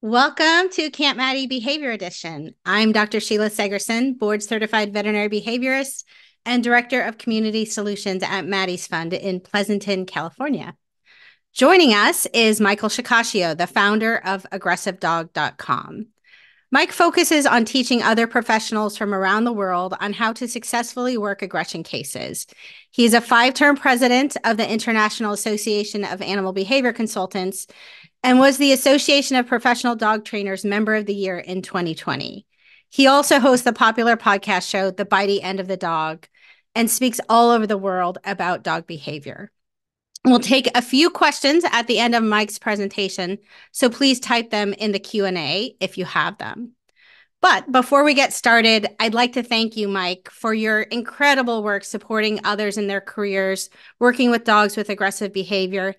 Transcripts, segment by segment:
Welcome to Camp Maddie Behavior Edition. I'm Dr. Sheila Segerson, board certified veterinary behaviorist and director of community solutions at Maddie's Fund in Pleasanton, California. Joining us is Michael Shikashio, the founder of aggressivedog.com. Mike focuses on teaching other professionals from around the world on how to successfully work aggression cases. He is a 5-term president of the International Association of Animal Behavior Consultants and was the Association of Professional Dog Trainers Member of the Year in 2020. He also hosts the popular podcast show, The Bitey End of the Dog, and speaks all over the world about dog behavior. We'll take a few questions at the end of Mike's presentation, so please type them in the Q&A if you have them. But before we get started, I'd like to thank you, Mike, for your incredible work supporting others in their careers, working with dogs with aggressive behavior,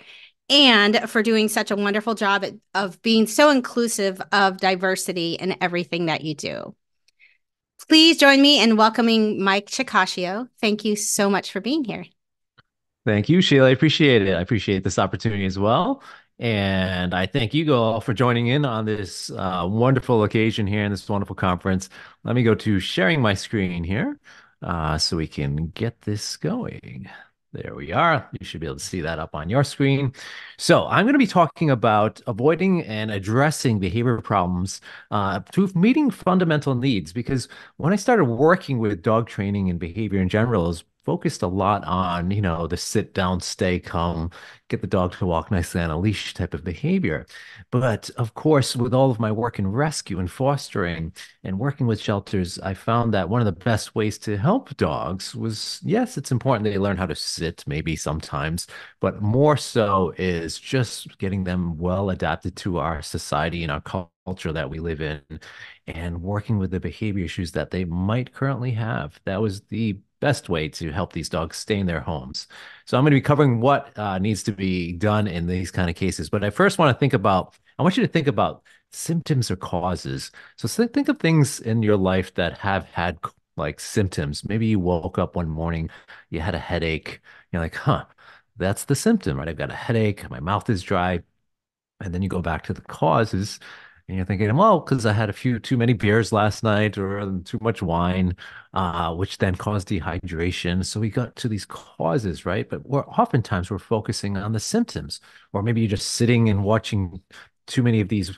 and for doing such a wonderful job of being so inclusive of diversity in everything that you do. Please join me in welcoming Mike Shikashio. Thank you so much for being here. Thank you, Sheila. I appreciate it. I appreciate this opportunity as well. And I thank you all for joining in on this wonderful occasion here in this wonderful conference. Let me go to sharing my screen here so we can get this going. There we are. You should be able to see that up on your screen. So I'm going to be talking about avoiding and addressing behavior problems through meeting fundamental needs, because when I started working with dog training and behavior in general, is focused a lot on, the sit down, stay calm, get the dog to walk nicely on a leash type of behavior. But of course, with all of my work in rescue and fostering and working with shelters, I found that one of the best ways to help dogs was, yes, it's important they learn how to sit maybe sometimes, but more so is just getting them well adapted to our society and our culture that we live in and working with the behavior issues that they might currently have. That was the best way to help these dogs stay in their homes. So I'm going to be covering what needs to be done in these kind of cases. But I want you to think about symptoms or causes. So think of things in your life that have had like symptoms. Maybe you woke up one morning, you had a headache. You're like, huh, that's the symptom, right? I've got a headache, my mouth is dry. And then you go back to the causes and you're thinking, well, because I had a few too many beers last night or too much wine, which then caused dehydration. So we got to these causes, right? But we're focusing on the symptoms, or maybe you're just sitting and watching too many of these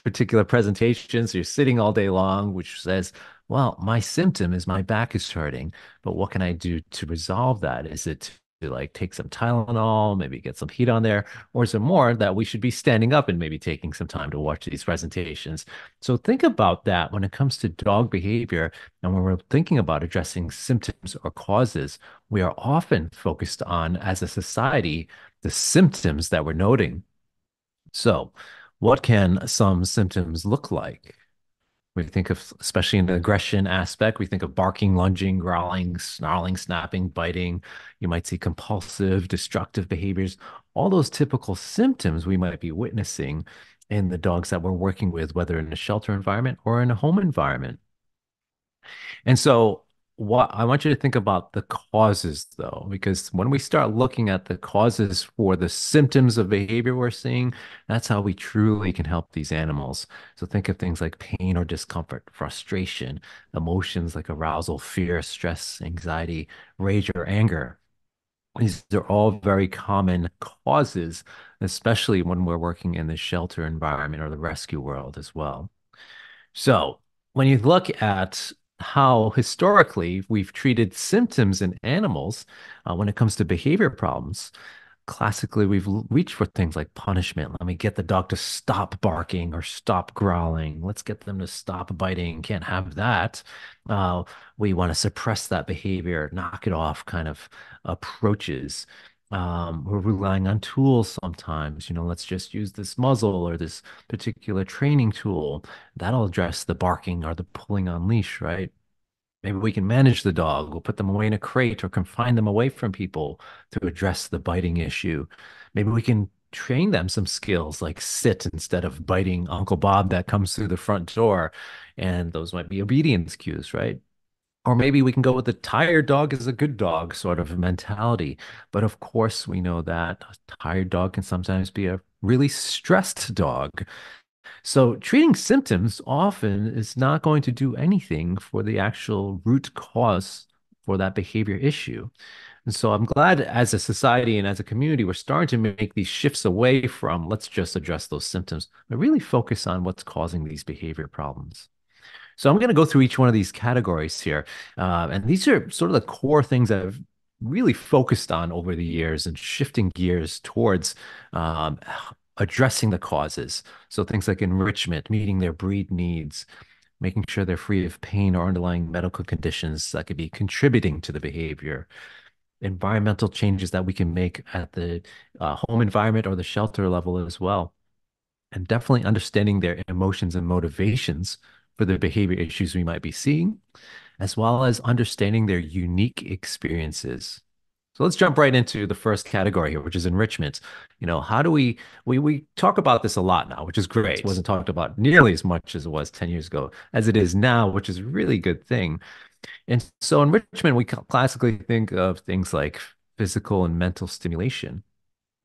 particular presentations. You're sitting all day long, which says, well, my symptom is my back is hurting, but what can I do to resolve that? Is it to like take some Tylenol, maybe get some heat on there, or is it more that we should be standing up and maybe taking some time to watch these presentations? So think about that when it comes to dog behavior. And when we're thinking about addressing symptoms or causes, we are often focused on, as a society, the symptoms that we're noting. So, what can some symptoms look like? We think of, especially in the aggression aspect, we think of barking, lunging, growling, snarling, snapping, biting. You might see compulsive, destructive behaviors, all those typical symptoms we might be witnessing in the dogs that we're working with, whether in a shelter environment or in a home environment. And so, what I want you to think about the causes, though, because when we start looking at the causes for the symptoms of behavior we're seeing, that's how we truly can help these animals. So, think of things like pain or discomfort, frustration, emotions like arousal, fear, stress, anxiety, rage, or anger. These are all very common causes, especially when we're working in the shelter environment or the rescue world as well. So, when you look at how historically we've treated symptoms in animals when it comes to behavior problems, classically we've reached for things like punishment. Let me get the dog to stop barking or stop growling. Let's get them to stop biting. Can't have that. Uh, we want to suppress that behavior, knock it off kind of approaches. We're relying on tools sometimes. Let's just use this muzzle or this particular training tool. That'll address the barking or the pulling on leash, right? Maybe we can manage the dog. We'll put them away in a crate or confine them away from people to address the biting issue. Maybe we can train them some skills like sit instead of biting Uncle Bob that comes through the front door. And those might be obedience cues, right? Or maybe we can go with the tired dog is a good dog sort of mentality. But of course, we know that a tired dog can sometimes be a really stressed dog. So treating symptoms often is not going to do anything for the actual root cause for that behavior issue. And so I'm glad as a society and as a community, we're starting to make these shifts away from let's just address those symptoms, but really focus on what's causing these behavior problems. So I'm going to go through each one of these categories here. And these are sort of the core things that I've really focused on over the years and shifting gears towards um, addressing the causes. So things like enrichment, meeting their breed needs, making sure they're free of pain or underlying medical conditions that could be contributing to the behavior, environmental changes that we can make at the home environment or the shelter level as well, and definitely understanding their emotions and motivations for the behavior issues we might be seeing, as well as understanding their unique experiences. So let's jump right into the first category here, which is enrichment. How do we talk about this a lot now, which is great. It wasn't talked about nearly as much as it was 10 years ago as it is now, which is a really good thing. And so enrichment, we classically think of things like physical and mental stimulation,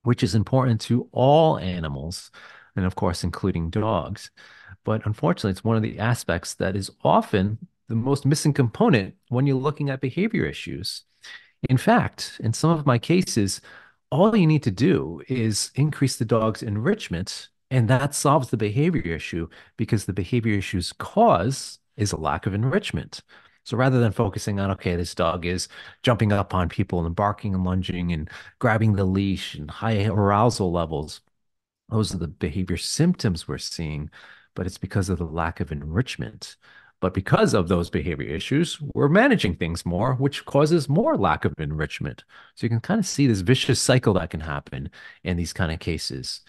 which is important to all animals, and of course, including dogs. But unfortunately, it's one of the aspects that is often the most missing component when you're looking at behavior issues. In fact, in some of my cases, all you need to do is increase the dog's enrichment, and that solves the behavior issue because the behavior issue's cause is a lack of enrichment. So rather than focusing on, okay, this dog is jumping up on people and barking and lunging and grabbing the leash and high arousal levels, those are the behavior symptoms we're seeing, but it's because of the lack of enrichment. But because of those behavior issues, we're managing things more, which causes more lack of enrichment. So you can kind of see this vicious cycle that can happen in these kind of cases.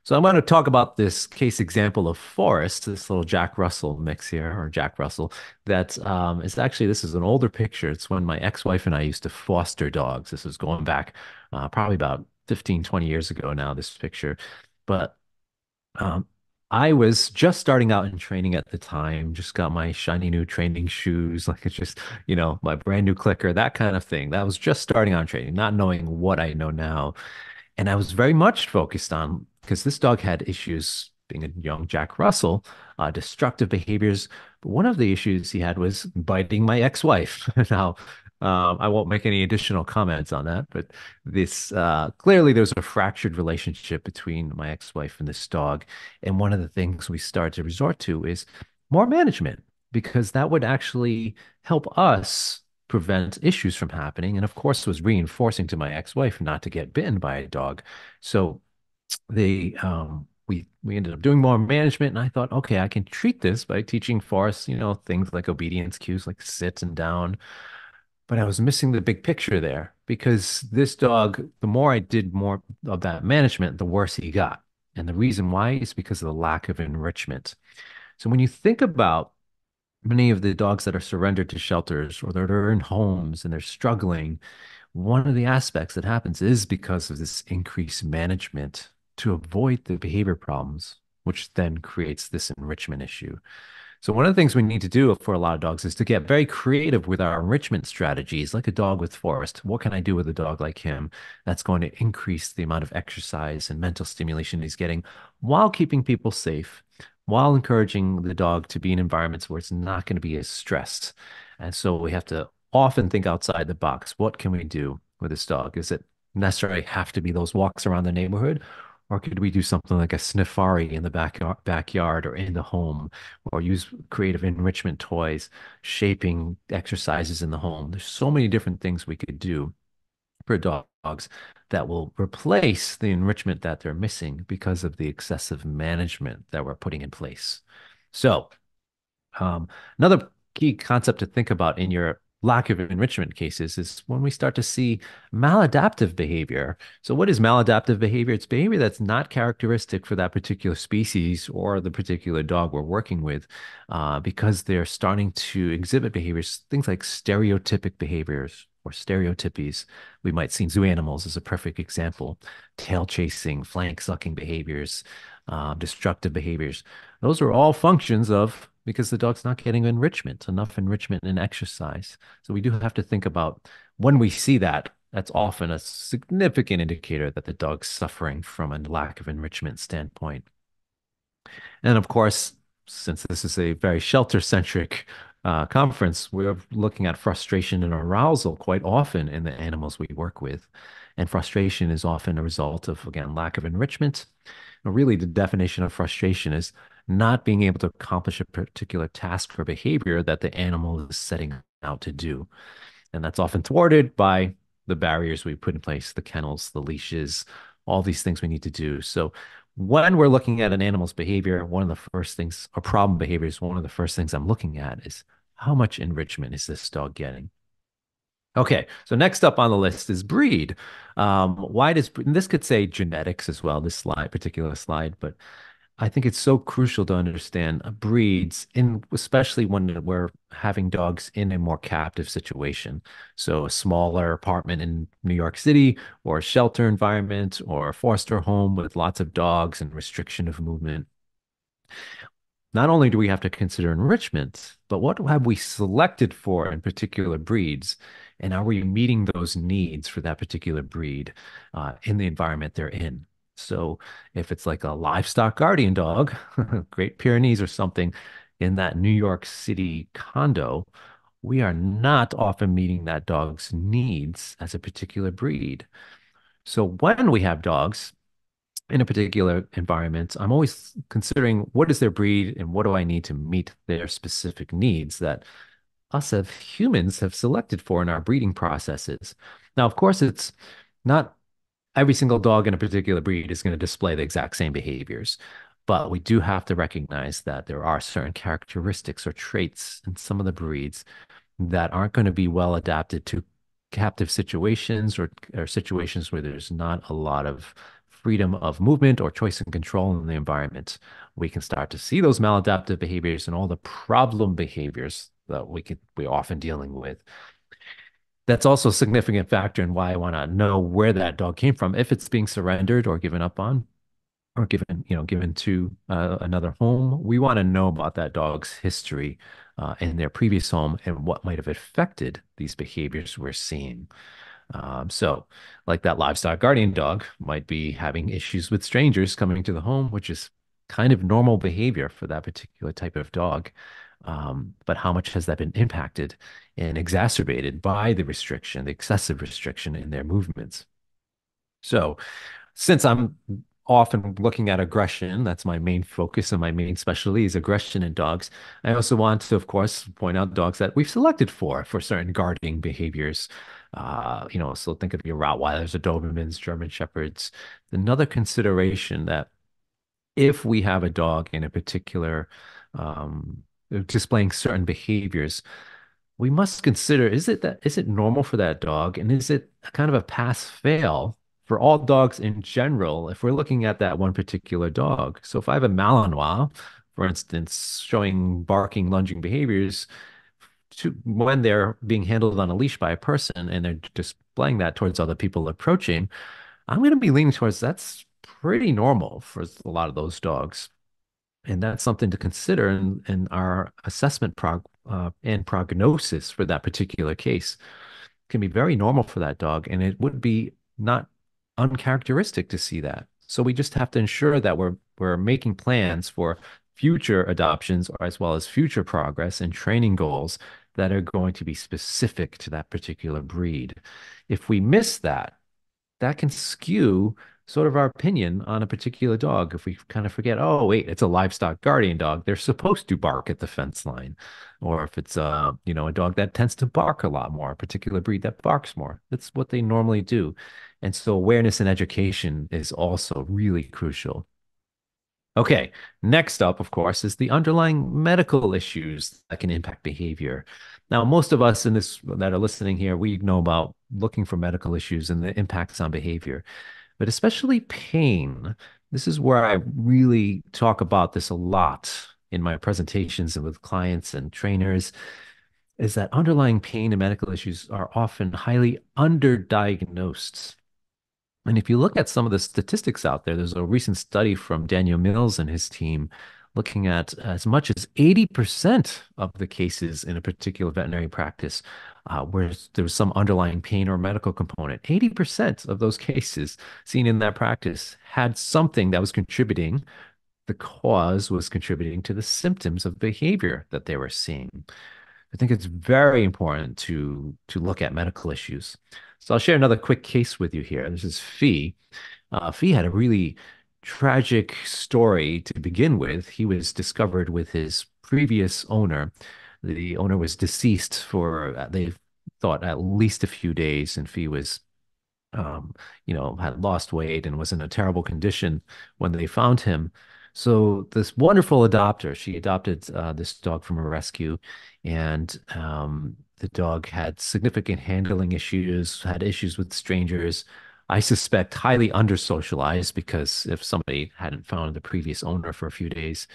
So I'm going to talk about this case example of Forrest, this little Jack Russell mix here, or Jack Russell, that is actually, this is an older picture. It's when my ex-wife and I used to foster dogs. This was going back probably about 15, 20 years ago now, this picture. But um, I was just starting out in training at the time, just got my shiny new training shoes, like it's just, my brand new clicker, that kind of thing. That was just starting out in training, not knowing what I know now. And I was very much focused on because this dog had issues being a young Jack Russell, destructive behaviors. But one of the issues he had was biting my ex-wife. Now, I won't make any additional comments on that, but this clearly there's a fractured relationship between my ex-wife and this dog. And one of the things we started to resort to is more management because that would actually help us prevent issues from happening. And of course, was reinforcing to my ex-wife not to get bitten by a dog. So we ended up doing more management, and I thought, okay, I can treat this by teaching Forrest, things like obedience cues, like sit and down. But I was missing the big picture there because this dog, the more I did more of that management, the worse he got. And the reason why is because of the lack of enrichment. So when you think about many of the dogs that are surrendered to shelters or that are in homes and they're struggling, one of the aspects that happens is because of this increased management to avoid the behavior problems, which then creates this enrichment issue. So one of the things we need to do for a lot of dogs is to get very creative with our enrichment strategies, like a dog with Forrest. What can I do with a dog like him that's going to increase the amount of exercise and mental stimulation he's getting while keeping people safe, while encouraging the dog to be in environments where it's not going to be as stressed. And so we have to often think outside the box. What can we do with this dog? Is it necessarily have to be those walks around the neighborhood? Or could we do something like a sniffari in the backyard or in the home, or use creative enrichment toys, shaping exercises in the home? There's so many different things we could do for dogs that will replace the enrichment that they're missing because of the excessive management that we're putting in place. So, another key concept to think about in your lack of enrichment cases is when we start to see maladaptive behavior. So, what is maladaptive behavior? It's behavior that's not characteristic for that particular species or the particular dog we're working with, because they're starting to exhibit behaviors, things like stereotypic behaviors or stereotypies we might see in zoo animals is a perfect example. Tail chasing, flank sucking behaviors, destructive behaviors. Those are all functions of because the dog's not getting enrichment, enough enrichment and exercise. So we do have to think about when we see that, that's often a significant indicator that the dog's suffering from a lack of enrichment standpoint. And of course, since this is a very shelter-centric conference, we're looking at frustration and arousal quite often in the animals we work with. And frustration is often a result of, again, lack of enrichment. And really, the definition of frustration is not being able to accomplish a particular task or behavior that the animal is setting out to do. And that's often thwarted by the barriers we put in place, the kennels, the leashes, all these things we need to do. So when we're looking at an animal's behavior, one of the first things, or problem behaviors, one of the first things I'm looking at is how much enrichment is this dog getting? Okay, so next up on the list is breed. Why does, and this could say genetics as well, this slide, particular slide, but I think it's so crucial to understand breeds, in especially when we're having dogs in a more captive situation. So a smaller apartment in New York City, or a shelter environment, or a foster home with lots of dogs and restriction of movement. Not only do we have to consider enrichment, but what have we selected for in particular breeds? And are we meeting those needs for that particular breed in the environment they're in? So if it's like a livestock guardian dog, Great Pyrenees or something in that New York City condo, we are not often meeting that dog's needs as a particular breed. So when we have dogs in a particular environment, I'm always considering what is their breed and what do I need to meet their specific needs that us as humans have selected for in our breeding processes. Now, of course, it's not every single dog in a particular breed is going to display the exact same behaviors, but we do have to recognize that there are certain characteristics or traits in some of the breeds that aren't going to be well adapted to captive situations or situations where there's not a lot of freedom of movement or choice and control in the environment. We can start to see those maladaptive behaviors and all the problem behaviors that we're often dealing with. That's also a significant factor in why I want to know where that dog came from, if it's being surrendered or given up on or given to another home. We want to know about that dog's history in their previous home and what might have affected these behaviors we're seeing. So, like that livestock guardian dog might be having issues with strangers coming to the home, which is kind of normal behavior for that particular type of dog. But how much has that been impacted and exacerbated by the restriction, the excessive restriction in their movements? So, since I'm often looking at aggression, that's my main focus and my main specialty is aggression in dogs. I also want to, of course, point out dogs that we've selected for certain guarding behaviors. So think of your Rottweilers, or Dobermans, German Shepherds. Another consideration that if we have a dog in a particular displaying certain behaviors, we must consider, is it normal for that dog? And is it kind of a pass fail for all dogs in general if we're looking at that one particular dog? So if I have a Malinois, for instance, showing barking, lunging behaviors when they're being handled on a leash by a person and they're displaying that towards other people approaching, I'm going to be leaning towards that's pretty normal for a lot of those dogs. And that's something to consider in our assessment and prognosis for that particular case. Can be very normal for that dog, and it would be not uncharacteristic to see that. So we just have to ensure that we're making plans for future adoptions or as well as future progress and training goals that are going to be specific to that particular breed. If we miss that, that can skew sort of our opinion on a particular dog. If we kind of forget, oh, wait, it's a livestock guardian dog, they're supposed to bark at the fence line. Or if it's a dog that tends to bark a lot more, a particular breed that barks more. That's what they normally do. And so awareness and education is also really crucial. Okay, next up, of course, is the underlying medical issues that can impact behavior. Now, most of us in this that are listening here, we know about looking for medical issues and the impacts on behavior, but especially pain. This is where I really talk about this a lot in my presentations and with clients and trainers, is that underlying pain and medical issues are often highly underdiagnosed. And if you look at some of the statistics out there, there's a recent study from Daniel Mills and his team looking at as much as 80% of the cases in a particular veterinary practice where there was some underlying pain or medical component. 80% of those cases seen in that practice had something that was contributing the cause was contributing to the symptoms of behavior that they were seeing. I think it's very important to look at medical issues. So I'll share another quick case with you here. This is Fee. Fee had a really tragic story to begin with. He was discovered with his previous owner. The owner was deceased for, they thought, at least a few days, and Fee was had lost weight and was in a terrible condition when they found him. So this wonderful adopter, she adopted this dog from a rescue, and the dog had significant handling issues, had issues with strangers. I suspect highly under-socialized because if somebody hadn't found the previous owner for a few days,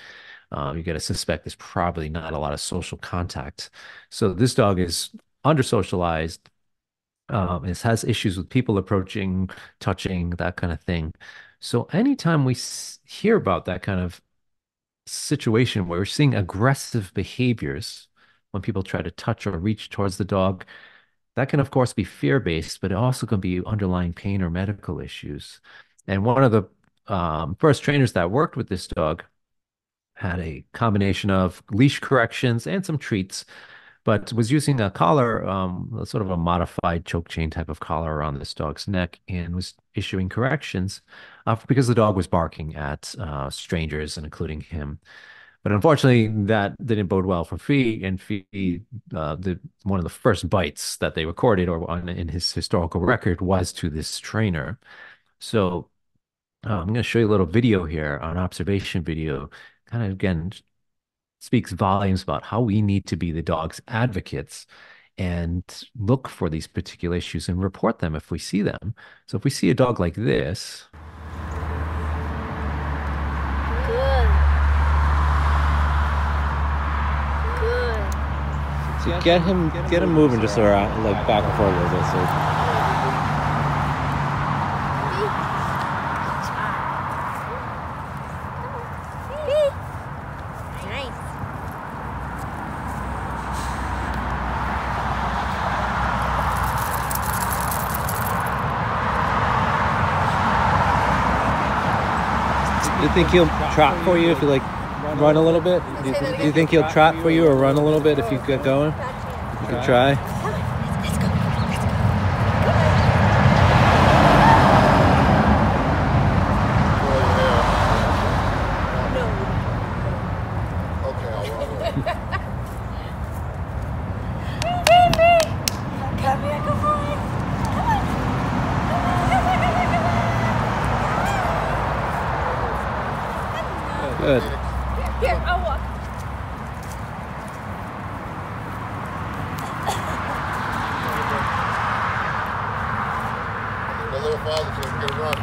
you got to suspect there's probably not a lot of social contact. So this dog is under-socialized, it has issues with people approaching, touching, that kind of thing. So anytime we hear about that kind of situation where we're seeing aggressive behaviors when people try to touch or reach towards the dog, that can of course be fear-based, but it also can be underlying pain or medical issues. And one of the first trainers that worked with this dog had a combination of leash corrections and some treats, but was using a collar, sort of a modified choke chain type of collar around this dog's neck, and was issuing corrections because the dog was barking at strangers and including him. But unfortunately, that didn't bode well for Fee, and Fee, one of the first bites that they recorded or in his historical record was to this trainer. So I'm going to show you a little video here, an observation video, kind of again speaks volumes about how we need to be the dog's advocates and look for these particular issues and report them if we see them. So if we see a dog like this, Good. Good. so get him moving just around, like back and forth a little bit. So Nice. do you think he'll trot for you if you like run a little bit? Do you think he'll trot for you or run a little bit if you get going? You could try. Good. Here, I'll walk. A little farther so we can get a run.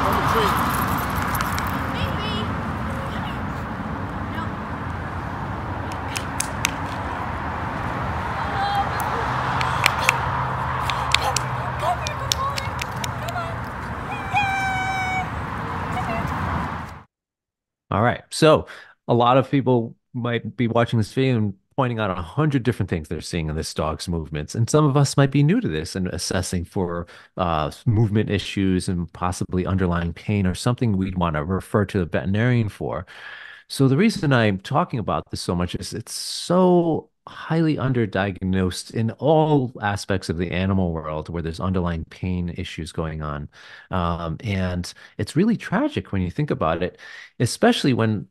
On the tree. All right. So a lot of people might be watching this video and pointing out 100 different things they're seeing in this dog's movements. And some of us might be new to this and assessing for movement issues and possibly underlying pain or something we'd want to refer to the veterinarian for. So the reason I'm talking about this so much is it's so highly underdiagnosed in all aspects of the animal world where there's underlying pain issues going on. And it's really tragic when you think about it, especially when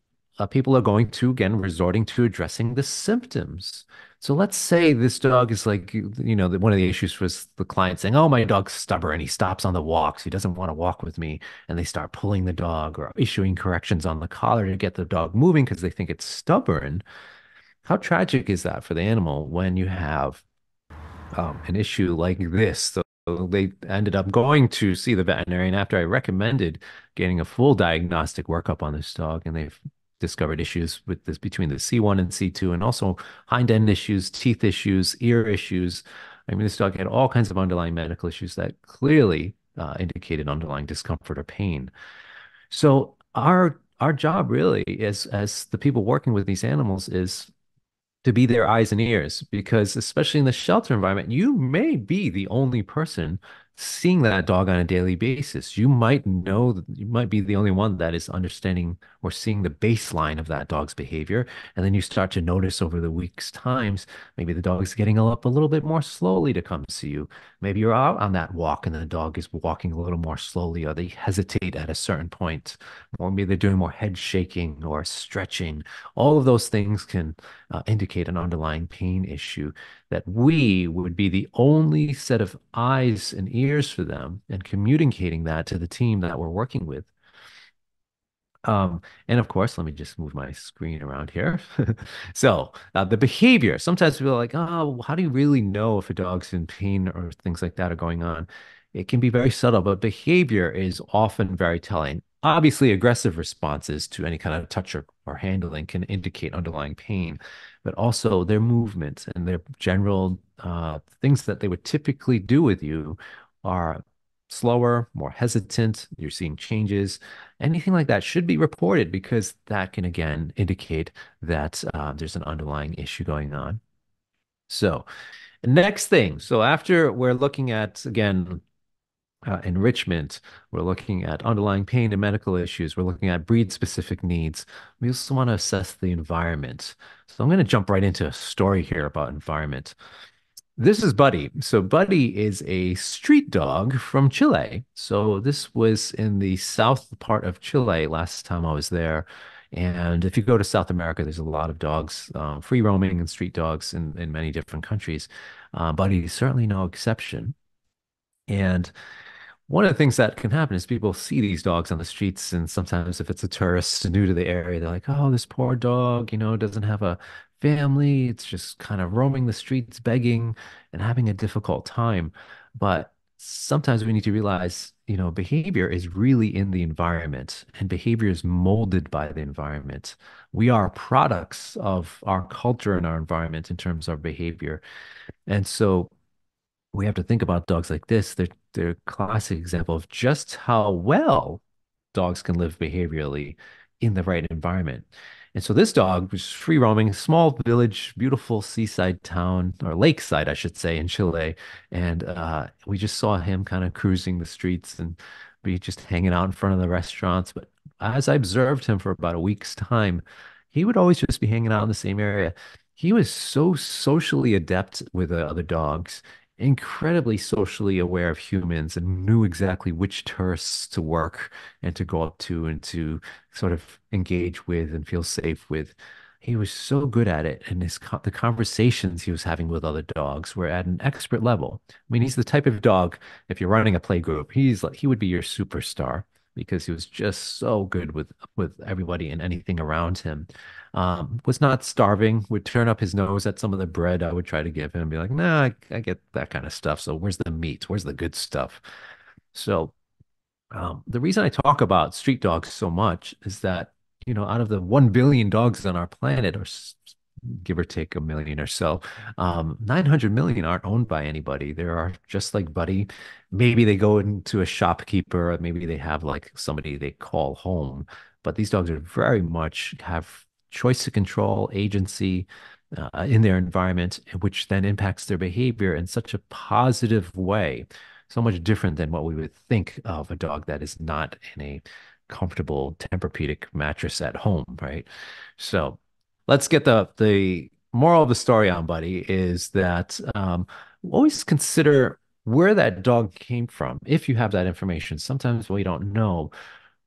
people are going to, again, resorting to addressing the symptoms. So let's say this dog is like, one of the issues was the client saying, "Oh, my dog's stubborn. He stops on the walks. He doesn't want to walk with me." And they start pulling the dog or issuing corrections on the collar to get the dog moving because they think it's stubborn. How tragic is that for the animal when you have an issue like this? So they ended up going to see the veterinarian after I recommended getting a full diagnostic workup on this dog, and they've discovered issues with this between the C1 and C2, and also hind end issues, teeth issues, ear issues. I mean, this dog had all kinds of underlying medical issues that clearly indicated underlying discomfort or pain. So our job really is, as the people working with these animals, is to be their eyes and ears because especially in the shelter environment, you may be the only person seeing that dog on a daily basis. You might know that you might be the only one that is understanding or seeing the baseline of that dog's behavior. And then you start to notice over the week's times, maybe the dog's getting up a little bit more slowly to come see you. Maybe you're out on that walk and the dog is walking a little more slowly, or they hesitate at a certain point, or maybe they're doing more head shaking or stretching. All of those things can indicate an underlying pain issue that we would be the only set of eyes and ears for them and communicating that to the team that we're working with. And of course, let me just move my screen around here. So, the behavior, sometimes people are like, oh, how do you really know if a dog's in pain or things like that are going on? It can be very subtle, but behavior is often very telling. Obviously, aggressive responses to any kind of touch or handling can indicate underlying pain, but also their movements and their general things that they would typically do with you are slower, more hesitant. You're seeing changes. Anything like that should be reported because that can again indicate that there's an underlying issue going on. So, next thing. So, after we're looking at again enrichment, we're looking at underlying pain and medical issues, we're looking at breed specific needs. We also want to assess the environment. So, I'm going to jump right into a story here about environment. This is Buddy. So Buddy is a street dog from Chile. So this was in the south part of Chile last time I was there. And if you go to South America, there's a lot of dogs, free roaming and street dogs in many different countries. Buddy is certainly no exception. And one of the things that can happen is people see these dogs on the streets, and sometimes if it's a tourist new to the area, they're like, "Oh, this poor dog, doesn't have a family. It's just kind of roaming the streets, begging and having a difficult time." But sometimes we need to realize, behavior is really in the environment, and behavior is molded by the environment. We are products of our culture and our environment in terms of behavior. And so we have to think about dogs like this. They're a classic example of just how well dogs can live behaviorally in the right environment. And so this dog was free roaming, small village, beautiful seaside town, or lakeside, I should say, in Chile. And we just saw him kind of cruising the streets and be just hanging out in front of the restaurants. But as I observed him for about a week's time, he would always just be hanging out in the same area. He was so socially adept with the other dogs, incredibly socially aware of humans, and knew exactly which tourists to work and to go up to and to sort of engage with and feel safe with. He was so good at it, and the conversations he was having with other dogs were at an expert level. I mean, he's the type of dog, if you're running a play group, he would be your superstar because he was just so good with everybody and anything around him. Was not starving, would turn up his nose at some of the bread I would try to give him and be like, nah, I get that kind of stuff. So where's the meat? Where's the good stuff? So the reason I talk about street dogs so much is that, out of the 1 billion dogs on our planet, or give or take a million or so, 900 million aren't owned by anybody. There are just like Buddy. Maybe they go into a shopkeeper, or maybe they have like somebody they call home. But these dogs are very much have choice to control, agency in their environment, which then impacts their behavior in such a positive way. So much different than what we would think of a dog that is not in a comfortable Tempur-Pedic mattress at home, right? So let's get the moral of the story on Buddy is that always consider where that dog came from. If you have that information, sometimes we don't know,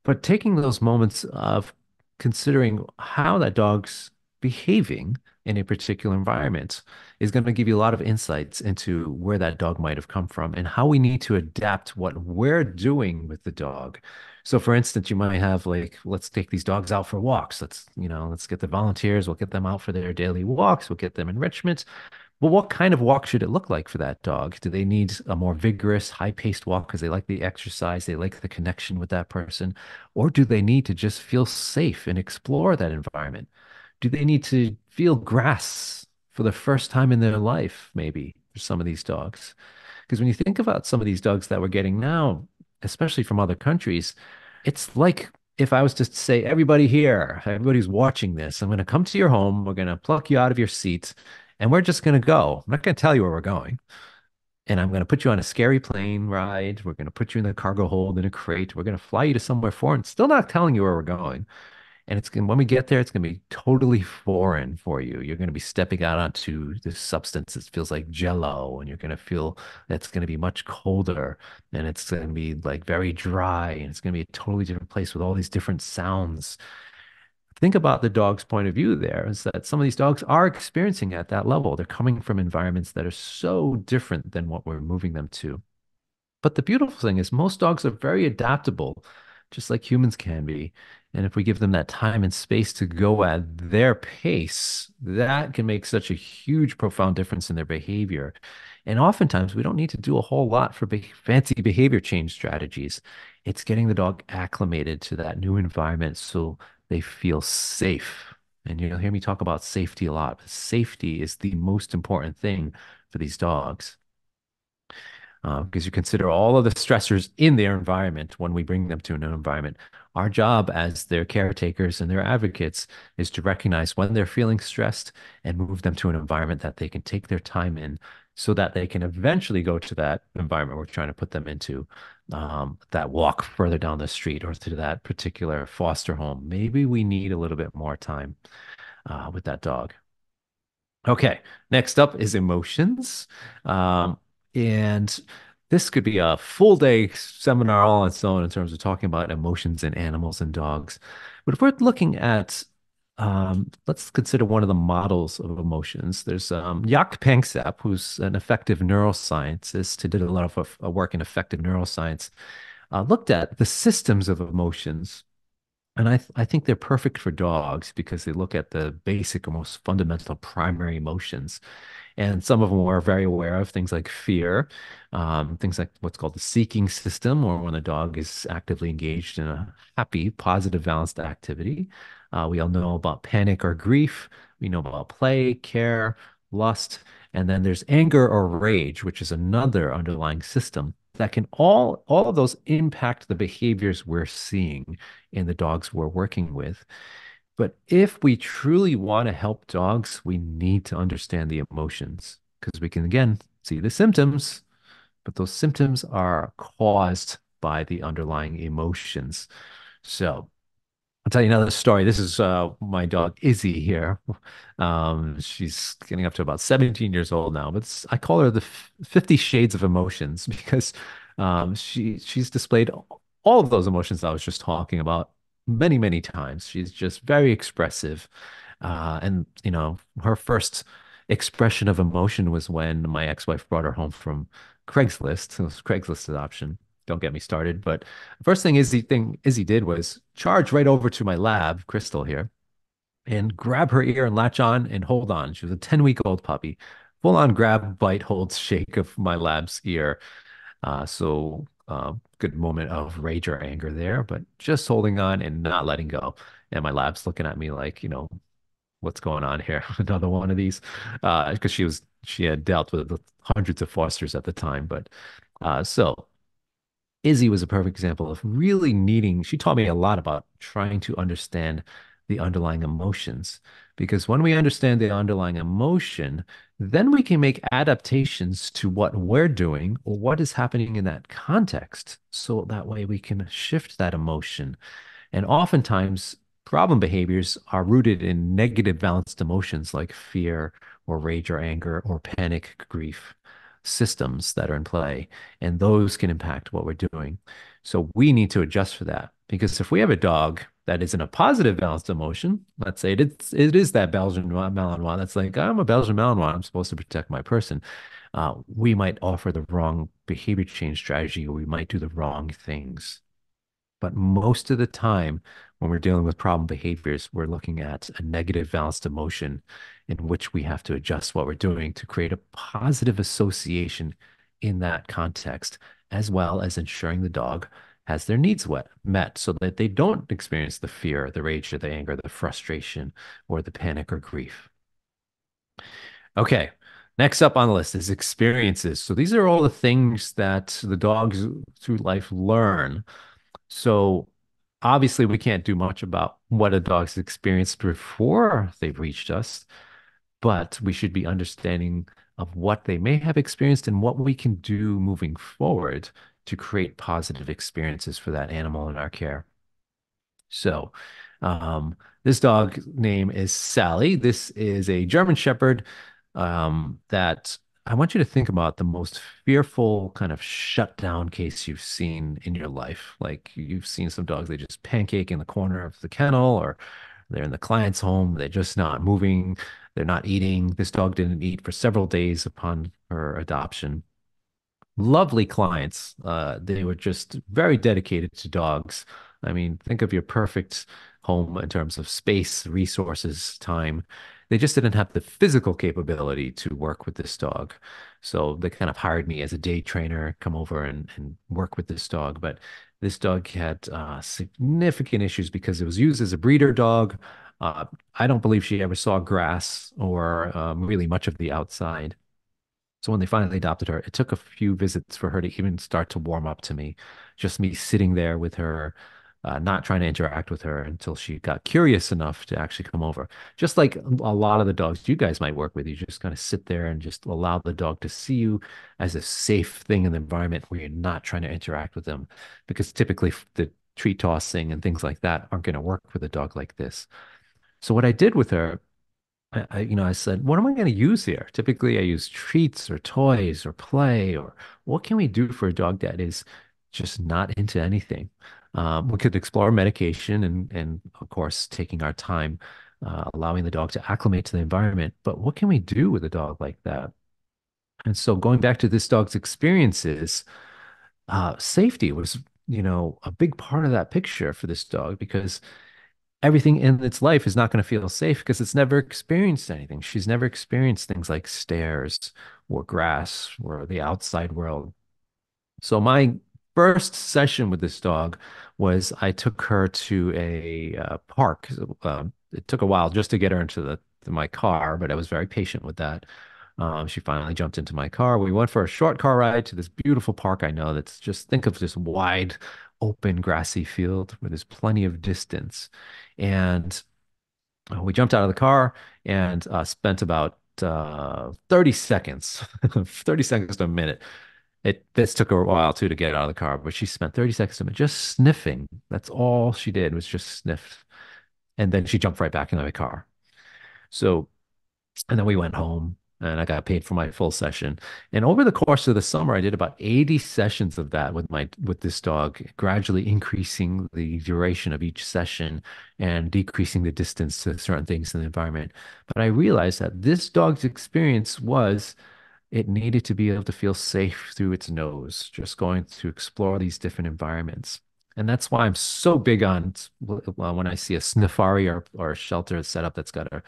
but taking those moments of considering how that dog's behaving in a particular environment is going to give you a lot of insights into where that dog might have come from and how we need to adapt what we're doing with the dog. So for instance, you might have like, let's take these dogs out for walks. Let's get the volunteers, we'll get them out for their daily walks, we'll get them enrichment. But what kind of walk should it look like for that dog? Do they need a more vigorous, high-paced walk because they like the exercise, they like the connection with that person? Or do they need to just feel safe and explore that environment? Do they need to feel grass for the first time in their life, maybe, for some of these dogs? Because when you think about some of these dogs that we're getting now, especially from other countries, it's like if I was to say, everybody here, everybody who's watching this, I'm going to come to your home. We're going to pluck you out of your seat and we're just going to go. I'm not going to tell you where we're going. And I'm going to put you on a scary plane ride. We're going to put you in the cargo hold in a crate. We're going to fly you to somewhere foreign, still not telling you where we're going. And it's going when we get there, it's going to be totally foreign for you. You're going to be stepping out onto this substance that feels like jello, and you're going to feel that's going to be much colder, and it's going to be like very dry, and it's going to be a totally different place with all these different sounds. Think about the dog's point of view there is that some of these dogs are experiencing at that level. They're coming from environments that are so different than what we're moving them to. But the beautiful thing is most dogs are very adaptable, just like humans can be. And if we give them that time and space to go at their pace, that can make such a huge, profound difference in their behavior. And oftentimes we don't need to do a whole lot for fancy behavior change strategies. It's getting the dog acclimated to that new environment so they feel safe. And you'll hear me talk about safety a lot, but safety is the most important thing for these dogs because you consider all of the stressors in their environment when we bring them to a new environment. Our job as their caretakers and their advocates is to recognize when they're feeling stressed and move them to an environment that they can take their time in so that they can eventually go to that environment we're trying to put them into, that walk further down the street or to that particular foster home. Maybe we need a little bit more time with that dog. Okay, next up is emotions. And this could be a full day seminar all on its own in terms of talking about emotions in animals and dogs. But if we're looking at, let's consider one of the models of emotions. There's Jaak Panksepp, who's an effective neuroscientist who did a lot of work in effective neuroscience, looked at the systems of emotions. And I think they're perfect for dogs because they look at the basic or most fundamental primary emotions. And some of them we're very aware of, things like fear, things like what's called the seeking system, or when a dog is actively engaged in a happy, positive, balanced activity. We all know about panic or grief. We know about play, care, lust. And then there's anger or rage, which is another underlying system that can all of those impact the behaviors we're seeing in the dogs we're working with. But if we truly want to help dogs, we need to understand the emotions because we can, again, see the symptoms, but those symptoms are caused by the underlying emotions. So I'll tell you another story. This is my dog Izzy here. She's getting up to about 17 years old now, but I call her the 50 Shades of Emotions because she's displayed all of those emotions I was just talking about many, many times. She's just very expressive. And, her first expression of emotion was when my ex-wife brought her home from Craigslist. It was Craigslist adoption. Don't get me started. But the first thing Izzy did was charge right over to my lab, Crystal here, and grab her ear and latch on and hold on. She was a 10-week-old puppy. Full on grab, bite, hold, shake of my lab's ear. Good moment of rage or anger there, but just holding on and not letting go. And my lab's looking at me like, what's going on here? Another one of these. Because she had dealt with hundreds of fosters at the time. But so Izzy was a perfect example of really needing, she taught me a lot about trying to understand the underlying emotions. Because when we understand the underlying emotion, then we can make adaptations to what we're doing or what is happening in that context. So that way we can shift that emotion. And oftentimes, problem behaviors are rooted in negative balanced emotions like fear or rage or anger or panic, grief systems that are in play, and those can impact what we're doing. So we need to adjust for that because if we have a dog that is in a positive balanced emotion, let's say it is that Belgian Malinois that's like, I'm a Belgian Malinois, I'm supposed to protect my person. We might offer the wrong behavior change strategy or we might do the wrong things. But most of the time, when we're dealing with problem behaviors, we're looking at a negative balanced emotion in which we have to adjust what we're doing to create a positive association in that context, as well as ensuring the dog has their needs met so that they don't experience the fear, the rage, or the anger, the frustration, or the panic or grief. Okay, next up on the list is experiences. So these are all the things that the dogs through life learn. So Obviously, we can't do much about what a dog's experienced before they've reached us, but we should be understanding of what they may have experienced and what we can do moving forward to create positive experiences for that animal in our care. So, um, this dog name is Sally. This is a German Shepherd that I want you to think about the most fearful kind of shutdown case you've seen in your life. Like you've seen some dogs, they just pancake in the corner of the kennel, or they're in the client's home, they're just not moving, they're not eating. This dog didn't eat for several days upon her adoption. Lovely clients. They were just very dedicated to dogs. I mean, think of your perfect home in terms of space, resources, time. They just didn't have the physical capability to work with this dog. So they kind of hired me as a day trainer, come over and work with this dog. But this dog had significant issues because it was used as a breeder dog. Uh, I don't believe she ever saw grass or really much of the outside. So when they finally adopted her, it took a few visits for her to even start to warm up to me. Just me sitting there with her, not trying to interact with her until she got curious enough to actually come over. Just like a lot of the dogs you guys might work with, you just kind of sit there and just allow the dog to see you as a safe thing in the environment where you're not trying to interact with them. Because typically the treat tossing and things like that aren't going to work with a dog like this. So what I did with her I said, what am I going to use here? Typically, I use treats or toys or play, or what can we do for a dog that is just not into anything? We could explore medication and of course, taking our time, allowing the dog to acclimate to the environment. But what can we do with a dog like that? And so going back to this dog's experiences, safety was, a big part of that picture for this dog because everything in its life is not going to feel safe because it's never experienced anything. She's never experienced things like stairs or grass or the outside world. So my first session with this dog was I took her to a park. It took a while just to get her into the to my car, but I was very patient with that. She finally jumped into my car. We went for a short car ride to this beautiful park I know that's just think of this wide, open, grassy field where there's plenty of distance. And we jumped out of the car and spent about 30 seconds, 30 seconds to a minute. This took her a while too to get out of the car, but she spent 30 seconds to a minute just sniffing. That's all she did was just sniff. And then she jumped right back into the car. So and then we went home and I got paid for my full session. And over the course of the summer, I did about 80 sessions of that with this dog, gradually increasing the duration of each session and decreasing the distance to certain things in the environment. But I realized that this dog's experience was it needed to be able to feel safe through its nose, just going to explore these different environments. And that's why I'm so big on when I see a safari or a shelter set up that's got a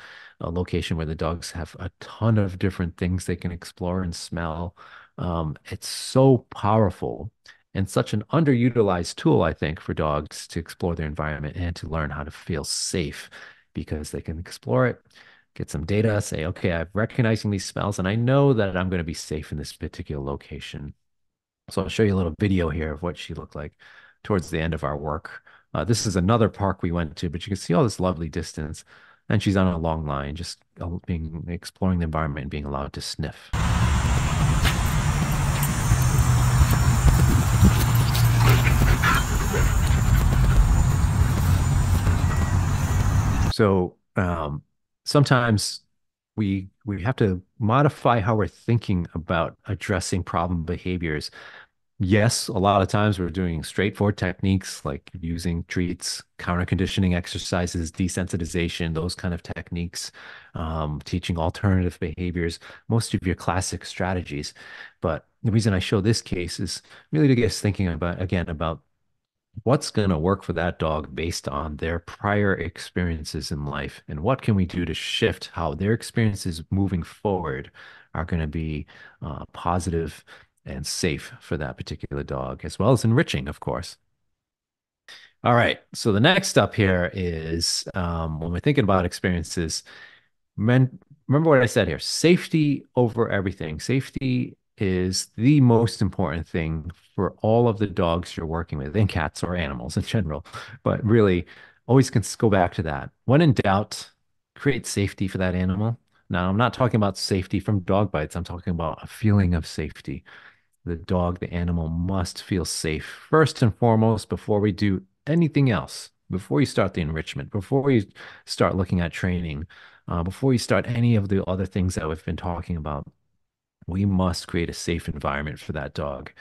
location where the dogs have a ton of different things they can explore and smell. It's so powerful and such an underutilized tool, I think, for dogs to explore their environment and to learn how to feel safe because they can explore it, get some data, say, okay, I'm recognizing these smells and I know that I'm going to be safe in this particular location. So I'll show you a little video here of what she looked like towards the end of our work. This is another park we went to, but you can see all this lovely distance. And she's on a long line, just being exploring the environment and being allowed to sniff. So sometimes we have to modify how we're thinking about addressing problem behaviors. Yes, a lot of times we're doing straightforward techniques like using treats, counter conditioning exercises, desensitization, those kind of techniques, teaching alternative behaviors, most of your classic strategies. But the reason I show this case is really to get us thinking about, again, about what's going to work for that dog based on their prior experiences in life and what can we do to shift how their experiences moving forward are going to be positive and safe for that particular dog, as well as enriching, of course. All right. So the next up here is when we're thinking about experiences, remember what I said here, safety over everything. Safety is the most important thing for all of the dogs you're working with, and cats or animals in general. But really, always can go back to that. When in doubt, create safety for that animal. Now, I'm not talking about safety from dog bites. I'm talking about a feeling of safety. The dog, the animal must feel safe first and foremost before we do anything else. Before you start the enrichment, before you start looking at training, before you start any of the other things that we've been talking about, we must create a safe environment for that dog.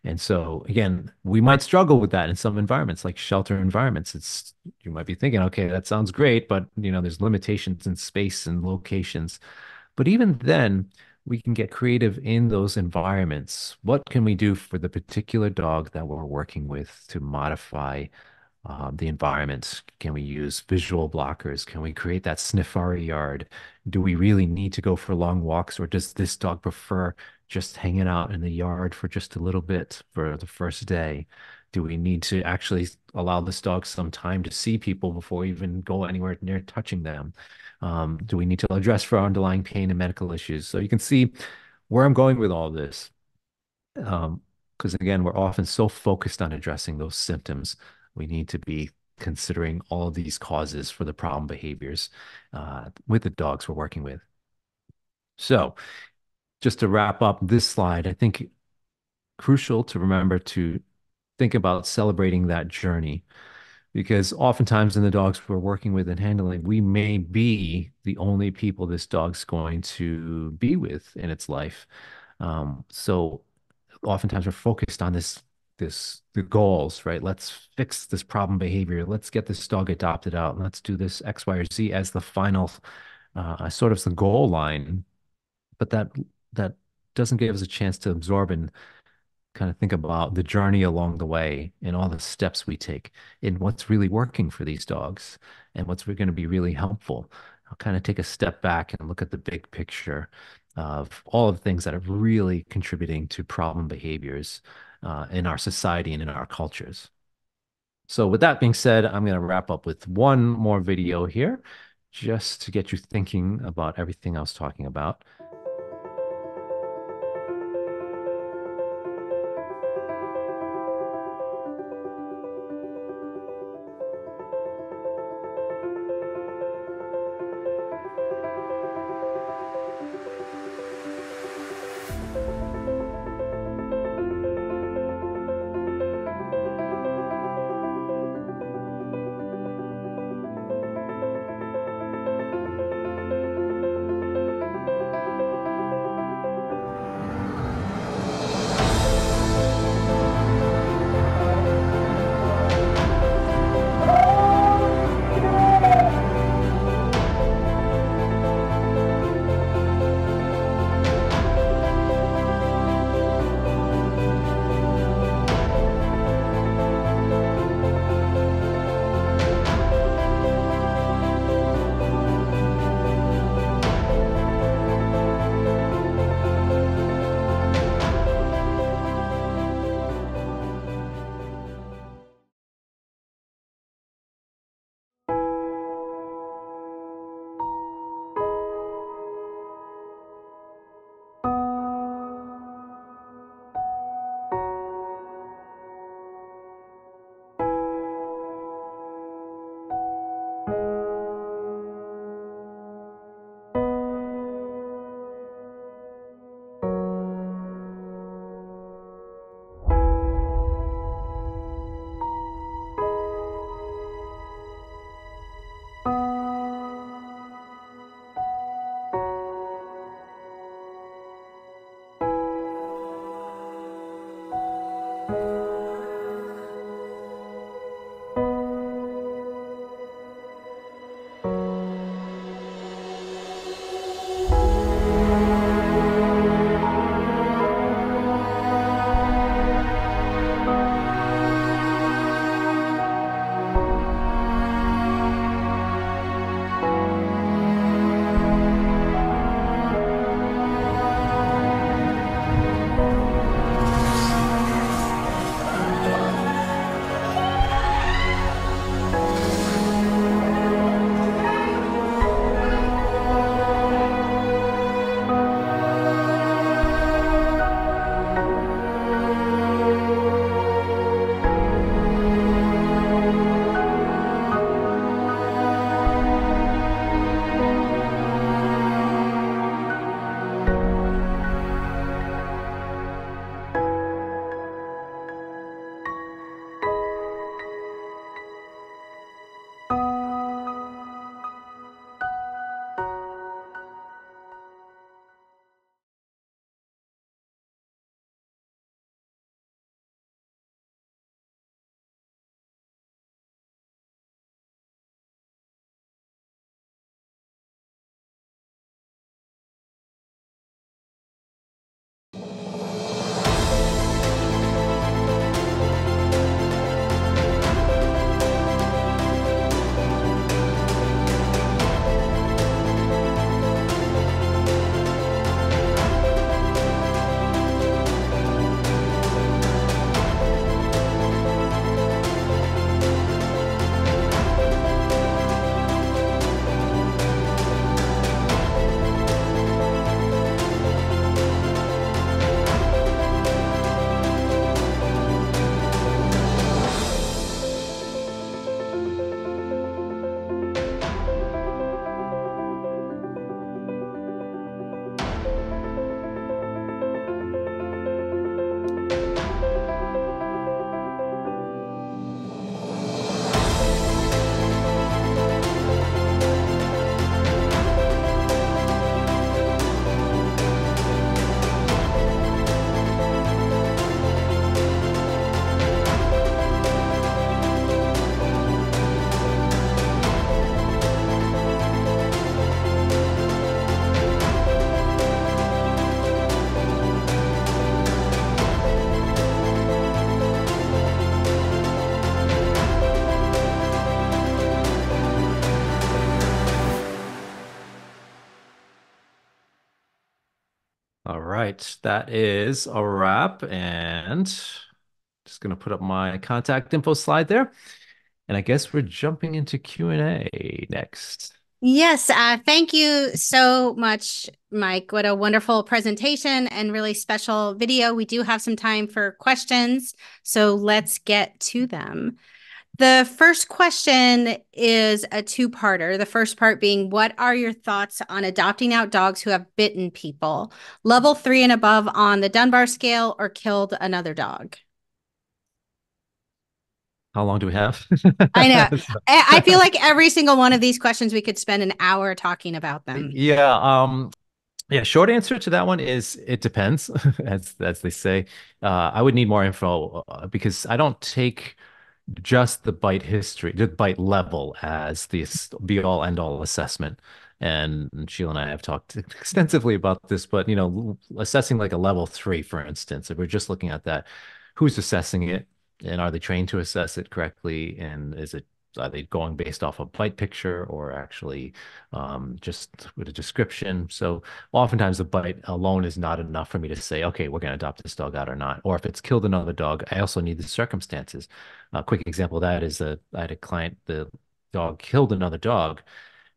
And so again, we might struggle with that in some environments, like shelter environments. It's you might be thinking, okay, that sounds great, but there's limitations in space and locations. But even then, we can get creative in those environments. What can we do for the particular dog that we're working with to modify the environment? Can we use visual blockers? Can we create that sniffari yard? Do we really need to go for long walks, or does this dog prefer just hanging out in the yard for just a little bit for the first day? Do we need to actually allow this dog some time to see people before we even go anywhere near touching them? Do we need to address for underlying pain and medical issues? So you can see where I'm going with all this. Because again, we're often so focused on addressing those symptoms. We need to be considering all of these causes for the problem behaviors with the dogs we're working with. So just to wrap up this slide, I think crucial to remember to think about celebrating that journey, because oftentimes in the dogs we're working with and handling, we may be the only people this dog's going to be with in its life. So oftentimes we're focused on the goals, right? Let's fix this problem behavior. Let's get this dog adopted out. And let's do this X, Y, or Z as the final sort of the goal line. But that doesn't give us a chance to absorb and kind of think about the journey along the way and all the steps we take in what's really working for these dogs and what's going to be really helpful. I'll kind of take a step back and look at the big picture of all of the things that are really contributing to problem behaviors in our society and in our cultures. So with that being said, I'm going to wrap up with one more video here just to get you thinking about everything I was talking about. right, that is a wrap, and just gonna put up my contact info slide there. And I guess we're jumping into Q&A next. Yes, thank you so much, Mike. What a wonderful presentation and really special video. We do have some time for questions, so let's get to them. The first question is a two-parter. The first part being, what are your thoughts on adopting out dogs who have bitten people? Level 3 and above on the Dunbar scale or killed another dog? How long do we have? I know. I feel like every single one of these questions, we could spend an hour talking about them. Yeah, yeah, short answer to that one is it depends, as they say. I would need more info because I don't take just the bite history, the bite level as the be all end all assessment. And Sheila and I have talked extensively about this, but assessing like a level 3, for instance, if we're just looking at that, who's assessing it and are they trained to assess it correctly? And are they going based off a bite picture or actually just with a description? So oftentimes the bite alone is not enough for me to say, okay, we're going to adopt this dog out or not. Or if it's killed another dog, I also need the circumstances. A quick example of that is I had a client, the dog killed another dog,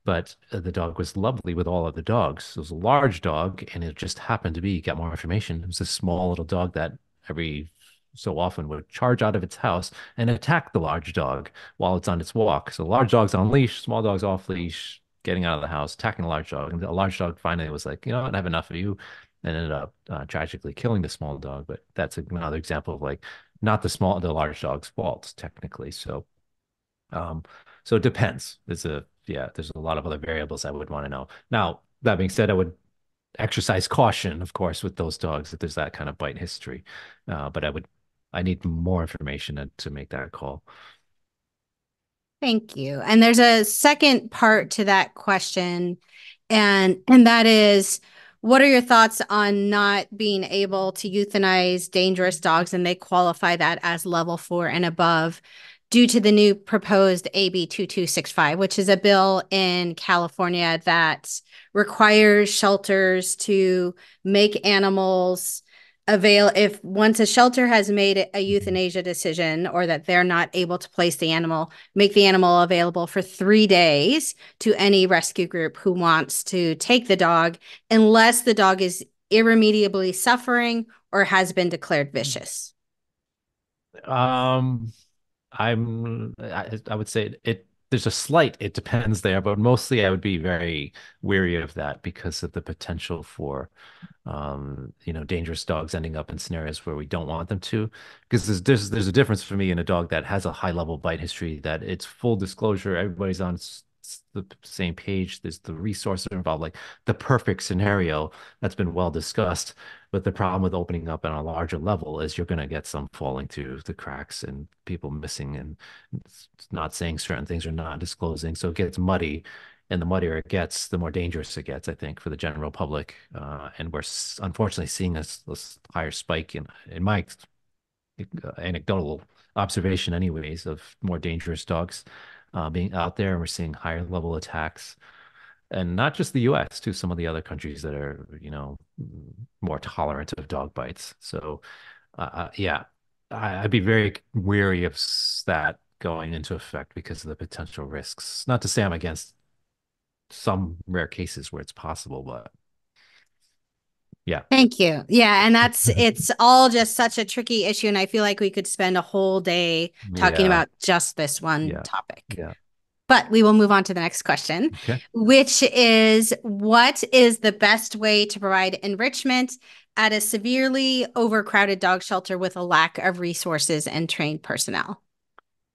but the dog was lovely with all of the dogs. It was a large dog, and it just happened to be, got more information. It was a small little dog that every so often would charge out of its house and attack the large dog while it's on its walk. So large dog's on leash, small dog's off leash, getting out of the house, attacking a large dog. And the large dog finally was like, you know what, I have enough of you, and ended up tragically killing the small dog. But that's another example of like not the large dog's fault technically. Um, so it depends. There's a lot of other variables I would want to know. Now, that being said, I would exercise caution, of course, with those dogs if there's that kind of bite history. But I need more information to make that call. Thank you. And there's a second part to that question, and that is, what are your thoughts on not being able to euthanize dangerous dogs, and they qualify that as level 4 and above due to the new proposed AB 2265, which is a bill in California that requires shelters to make animals if once a shelter has made a euthanasia decision or that they're not able to place the animal, make the animal available for 3 days to any rescue group who wants to take the dog, unless the dog is irremediably suffering or has been declared vicious. Um, I would say there's a slight it depends there, but mostly I would be very weary of that because of the potential for dangerous dogs ending up in scenarios where we don't want them to. Because there's a difference for me in a dog that has a high level bite history, that it's full disclosure, everybody's on the same page, there's the resources involved, like the perfect scenario that's been well discussed. But the problem with opening up on a larger level is you're going to get some falling through the cracks and people missing and not saying certain things or not disclosing. So it gets muddy. And the muddier it gets, the more dangerous it gets, I think, for the general public. And we're unfortunately seeing this higher spike in my anecdotal observation, anyways, of more dangerous dogs being out there. And we're seeing higher level attacks. And not just the US, too, some of the other countries that are, more tolerant of dog bites. So, yeah, I'd be very weary of that going into effect because of the potential risks. Not to say I'm against some rare cases where it's possible, but yeah. Thank you. Yeah, and it's all just such a tricky issue, and I feel like we could spend a whole day talking Yeah. about just this one Yeah. topic. Yeah. But we will move on to the next question, Okay. which is, what is the best way to provide enrichment at a severely overcrowded dog shelter with a lack of resources and trained personnel?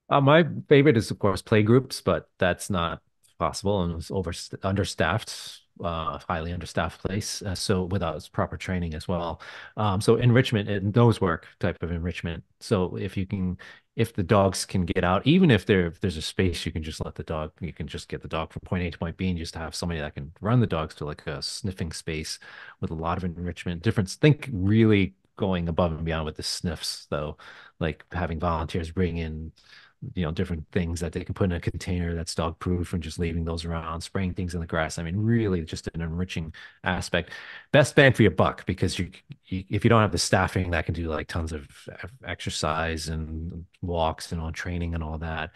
My favorite is, of course, play groups, but that's not possible and it's understaffed, highly understaffed place. So without proper training as well. So enrichment and those work type of enrichment. So if the dogs can get out, even if there's a space, you can just get the dog from point A to point B and just have somebody that can run the dogs to like a sniffing space with a lot of enrichment. Think really going above and beyond with the sniffs, though, like having volunteers bring in different things that they can put in a container that's dog proof and just leaving those around, spraying things in the grass. I mean, really just an enriching aspect. Best bang for your buck, because if you don't have the staffing that can do like tons of exercise and walks and on training and all that,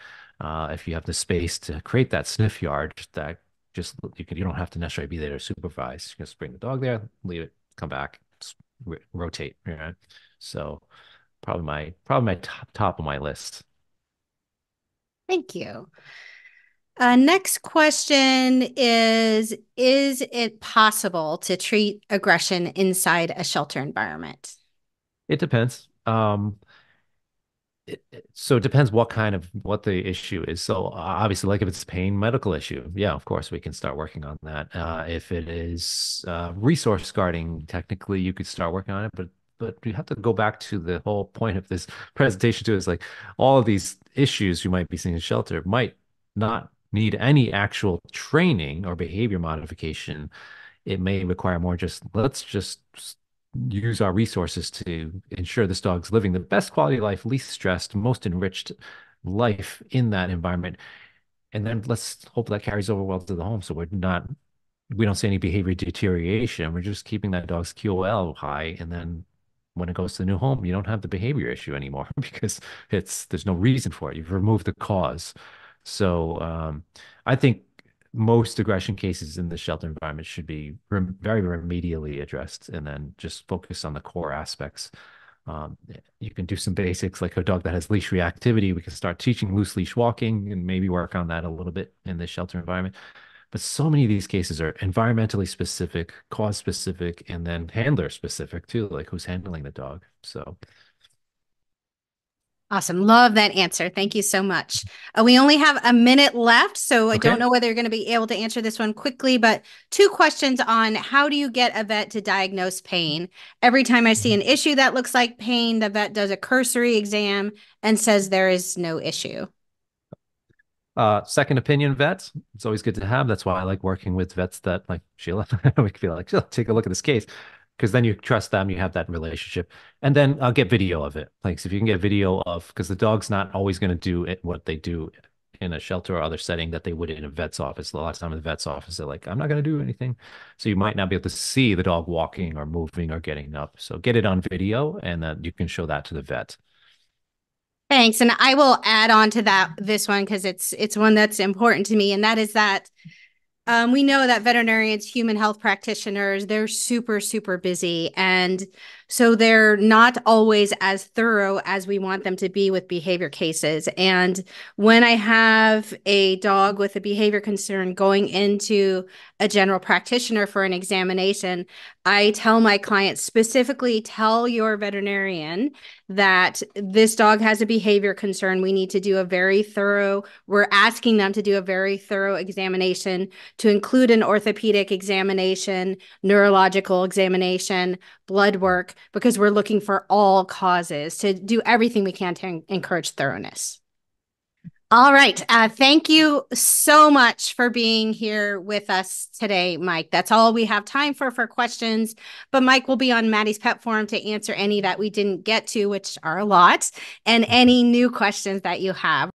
if you have the space to create that sniff yard, that just you don't have to necessarily be there to supervise. You just bring the dog there, leave it, come back, rotate. Yeah. So probably my top of my list. Thank you. Next question is it possible to treat aggression inside a shelter environment? It depends. So it depends what the issue is. So obviously, like if it's a pain medical issue, yeah, of course we can start working on that. If it is resource guarding, technically you could start working on it, but you have to go back to the whole point of this presentation too. Is like all of these issues you might be seeing in shelter might not need any actual training or behavior modification. It may require more just let's just use our resources to ensure this dog's living the best quality of life, least stressed, most enriched life in that environment. And then let's hope that carries over well to the home. So we don't see any behavior deterioration. We're just keeping that dog's QOL high. And then when it goes to the new home, you don't have the behavior issue anymore because there's no reason for it. You've removed the cause. So I think most aggression cases in the shelter environment should be very remedially addressed and then just focus on the core aspects. You can do some basics like a dog that has leash reactivity. We can start teaching loose leash walking and maybe work on that a little bit in the shelter environment. But so many of these cases are environmentally specific, cause specific, and then handler specific too, like who's handling the dog. So Awesome. Love that answer. Thank you so much. We only have a minute left, so I don't know whether you're going to be able to answer this one quickly, but 2 questions on how do you get a vet to diagnose pain? Every time I see an issue that looks like pain, the vet does a cursory exam and says there is no issue. Second opinion vets, it's always good to have. That's why I like working with vets that like Sheila. We can be like, Sheila, take a look at this case. Because then you trust them, you have that relationship. And then I'll get video of it. Like, so if you can get video of, because the dog's not always going to do what they do in a shelter or other setting that they would in a vet's office. A lot of time in the vet's office, they're like, I'm not going to do anything. So you might not be able to see the dog walking or moving or getting up. So get it on video and then you can show that to the vet. Thanks. And I will add on to this one because it's one that's important to me. And that is that we know that veterinarians, human health practitioners, they're super, super busy. And so they're not always as thorough as we want them to be with behavior cases. And when I have a dog with a behavior concern going into a general practitioner for an examination, I tell my clients specifically, tell your veterinarian that this dog has a behavior concern. We need to do we're asking them to do a very thorough examination to include an orthopedic examination, neurological examination, blood work, because we're looking for all causes to do everything we can to encourage thoroughness. All right. Thank you so much for being here with us today, Mike. That's all we have time for questions. But Mike will be on Maddie's Pet Forum to answer any that we didn't get to, which are a lot, and any new questions that you have.